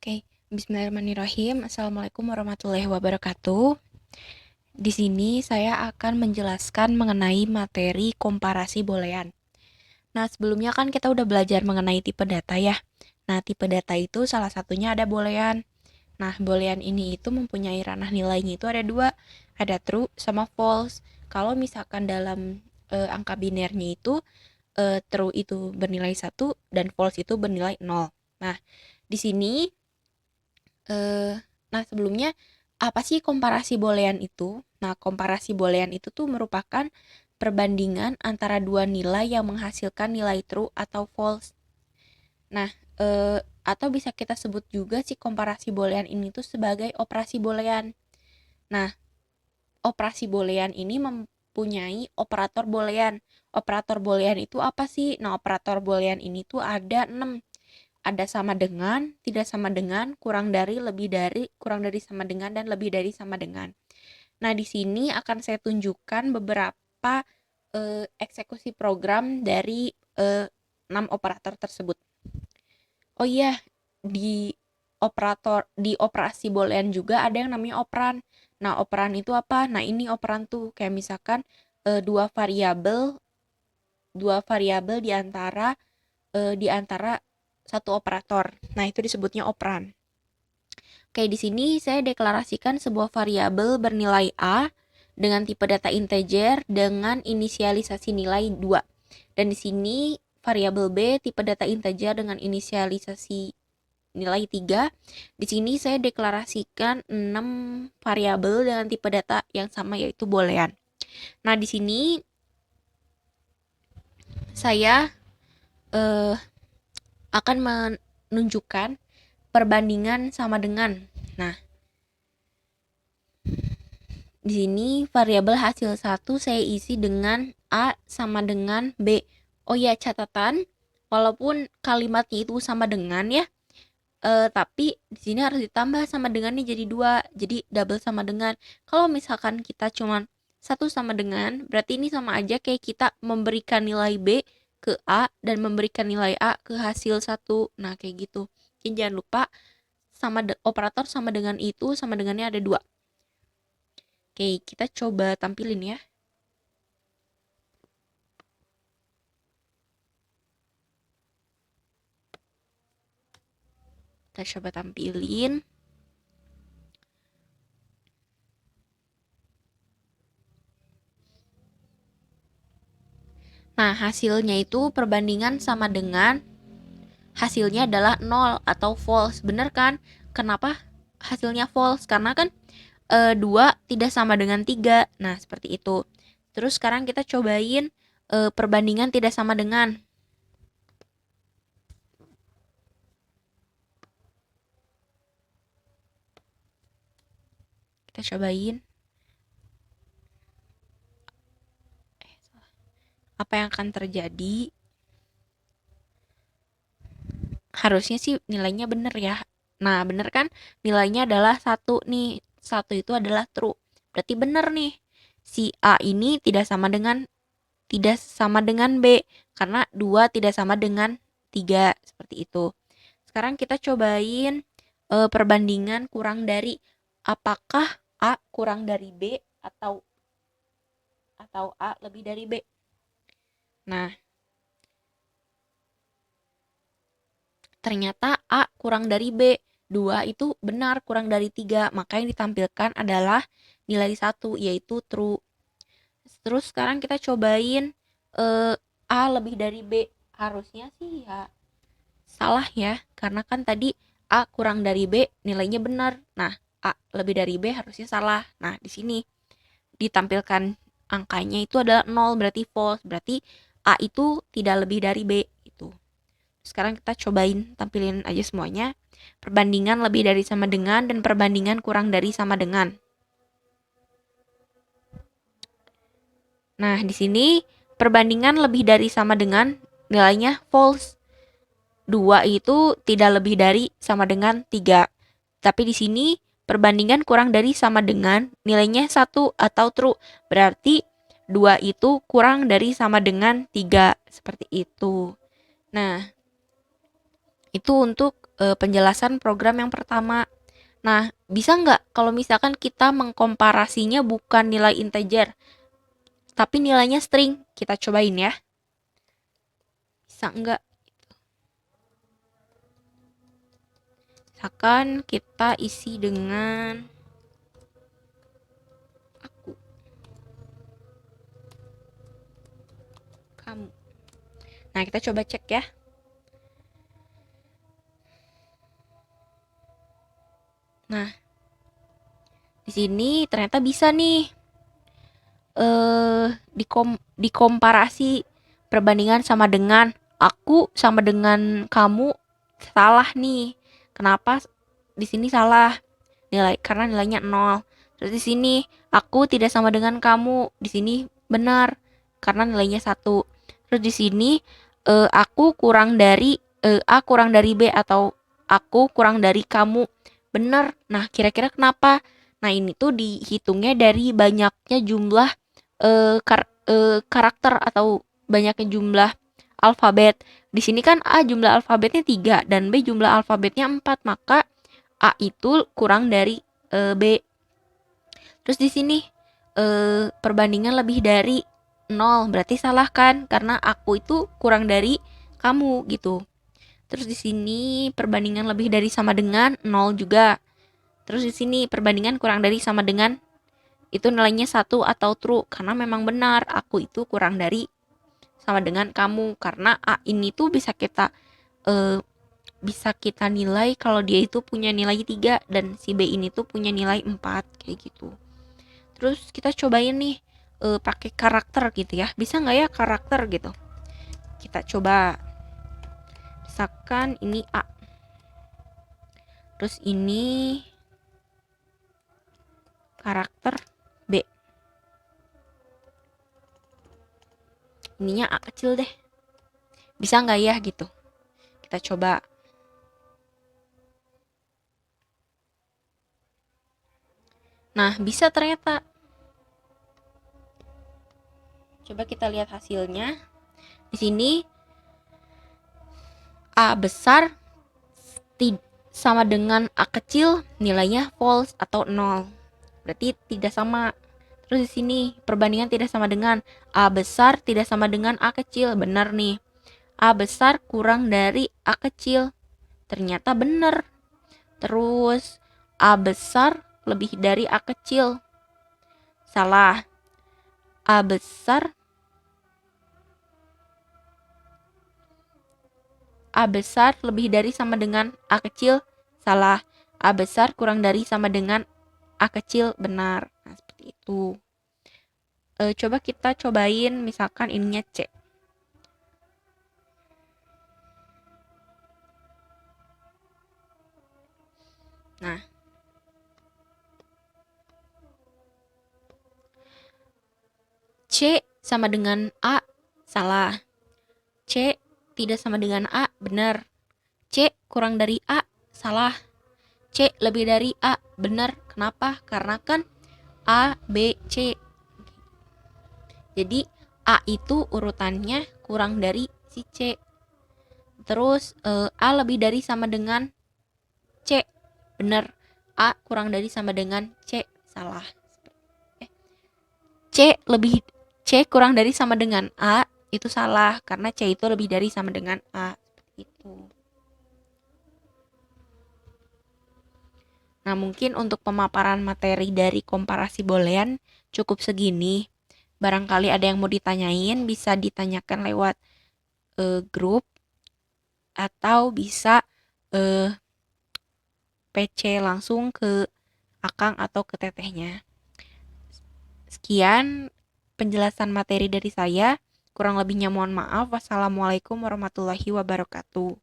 Oke, bismillahirrahmanirrahim. Assalamualaikum warahmatullahi wabarakatuh. Di sini saya akan menjelaskan mengenai materi komparasi boolean. Nah, sebelumnya kan kita udah belajar mengenai tipe data ya. Nah, tipe data itu salah satunya ada boolean. Nah, boolean ini itu mempunyai ranah nilainya itu ada dua, ada true sama false. Kalau misalkan dalam angka binernya itu true itu bernilai 1 dan false itu bernilai 0. Nah, di sini sebelumnya apa sih komparasi boolean itu? Nah, komparasi boolean itu tuh merupakan perbandingan antara dua nilai yang menghasilkan nilai true atau false. Nah, atau bisa kita sebut juga sih komparasi boolean ini tuh sebagai operasi boolean. Nah, operasi boolean ini mempunyai operator boolean. Operator boolean itu apa sih? Nah, operator boolean ini tuh ada 6. Ada sama dengan, tidak sama dengan, kurang dari, lebih dari, kurang dari sama dengan, dan lebih dari sama dengan. Nah, di sini akan saya tunjukkan beberapa eksekusi program dari 6 operator tersebut. Oh iya, di operasi boolean juga ada yang namanya operan. Nah, operan itu apa? Nah, ini operan tuh kayak misalkan dua variabel di antara satu operator. Nah, itu disebutnya operan. Oke, di sini saya deklarasikan sebuah variabel bernilai A dengan tipe data integer dengan inisialisasi nilai 2. Dan di sini variabel B tipe data integer dengan inisialisasi nilai 3. Di sini saya deklarasikan 6 variabel dengan tipe data yang sama yaitu boolean. Nah, di sini saya akan menunjukkan perbandingan sama dengan. Nah, di sini variabel hasil 1 saya isi dengan A sama dengan B. Oh ya, catatan, walaupun kalimatnya itu sama dengan ya, tapi di sini harus ditambah sama dengannya jadi 2, jadi double sama dengan. Kalau misalkan kita cuman 1 sama dengan, berarti ini sama aja kayak kita memberikan nilai B ke A dan memberikan nilai A ke hasil 1. Nah, kayak gitu. Jadi jangan lupa operator sama dengan itu sama dengannya ada 2. Oke, kita coba tampilin ya. Kita coba tampilin. Nah, hasilnya itu perbandingan sama dengan hasilnya adalah 0 atau false. Bener kan? Kenapa hasilnya false? Karena kan 2 tidak sama dengan 3. Nah, seperti itu. Terus sekarang kita cobain perbandingan tidak sama dengan. Kita cobain. Apa yang akan terjadi? Harusnya sih nilainya bener ya. Nah, bener kan? Nilainya adalah 1 nih. 1 itu adalah true. Berarti bener nih. Si A ini tidak sama dengan B karena 2 tidak sama dengan 3 seperti itu. Sekarang kita cobain perbandingan kurang dari, apakah A kurang dari B atau A lebih dari B. Nah, ternyata A kurang dari B. 2 itu benar kurang dari 3, maka yang ditampilkan adalah nilai 1 yaitu true. Terus sekarang kita cobain A lebih dari B. Harusnya sih ya salah ya, karena kan tadi A kurang dari B nilainya benar. Nah, A lebih dari B harusnya salah. Nah, di sini ditampilkan angkanya itu adalah 0, berarti false. Berarti A itu tidak lebih dari B itu. Sekarang kita cobain tampilin aja semuanya. Perbandingan lebih dari sama dengan dan perbandingan kurang dari sama dengan. Nah, di sini perbandingan lebih dari sama dengan nilainya false. 2 itu tidak lebih dari sama dengan 3. Tapi di sini perbandingan kurang dari sama dengan nilainya 1 atau true. Berarti 2 itu kurang dari sama dengan 3. Seperti itu. Nah, itu untuk penjelasan program yang pertama. Nah, bisa nggak kalau misalkan kita mengkomparasinya bukan nilai integer, tapi nilainya string? Kita cobain ya. Bisa nggak? Misalkan kita isi dengan aku, kamu. Nah, kita coba cek ya. Nah, di sini ternyata bisa nih dikomparasi perbandingan sama dengan aku sama dengan kamu salah nih. Kenapa di sini salah? Karena nilainya 0. Terus di sini aku tidak sama dengan kamu. Di sini benar karena nilainya 1. Terus di sini aku kurang dari A kurang dari B atau aku kurang dari kamu. Benar. Nah, kira-kira kenapa? Nah, ini tuh dihitungnya dari banyaknya jumlah karakter atau banyaknya jumlah alfabet. Di sini kan A jumlah alfabetnya 3 dan B jumlah alfabetnya 4, maka A itu kurang dari B. Terus di sini perbandingan lebih dari 0, berarti salah kan? Karena aku itu kurang dari kamu gitu. Terus di sini perbandingan lebih dari sama dengan 0 juga. Terus di sini perbandingan kurang dari sama dengan itu nilainya 1 atau true, karena memang benar aku itu kurang dari sama dengan kamu, karena A ini tuh bisa kita nilai kalau dia itu punya nilai 3 dan si B ini tuh punya nilai 4 kayak gitu. Terus kita cobain nih pakai karakter gitu ya. Bisa nggak ya karakter gitu? Kita coba. Misalkan ini A. Terus ini karakter B. Ininya A kecil deh. Bisa nggak ya gitu? Kita coba. Nah, bisa ternyata. Coba kita lihat hasilnya. Di sini A besar sama dengan A kecil, nilainya false atau 0. Berarti tidak sama. Terus di sini perbandingan tidak sama dengan A besar tidak sama dengan A kecil. Benar nih. A besar kurang dari A kecil. Ternyata benar. Terus A besar lebih dari A kecil. Salah. A besar lebih dari sama dengan A kecil. Salah. A besar kurang dari sama dengan A kecil. Benar. Nah, seperti itu. Coba kita cobain misalkan ininya C. Nah, C sama dengan A, salah. C tidak sama dengan A, benar. C kurang dari A, salah. C lebih dari A, benar. Kenapa? Karena kan A, B, C. Jadi A itu urutannya kurang dari si C. Terus A lebih dari sama dengan C, benar. A kurang dari sama dengan C, salah. C kurang dari sama dengan A itu salah karena C itu lebih dari sama dengan A. Itu. Nah, mungkin untuk pemaparan materi dari komparasi boolean cukup segini. Barangkali ada yang mau ditanyain, bisa ditanyakan lewat grup atau bisa PC langsung ke Akang atau ke tetehnya. Sekian penjelasan materi dari saya. Kurang lebihnya mohon maaf. Wassalamualaikum warahmatullahi wabarakatuh.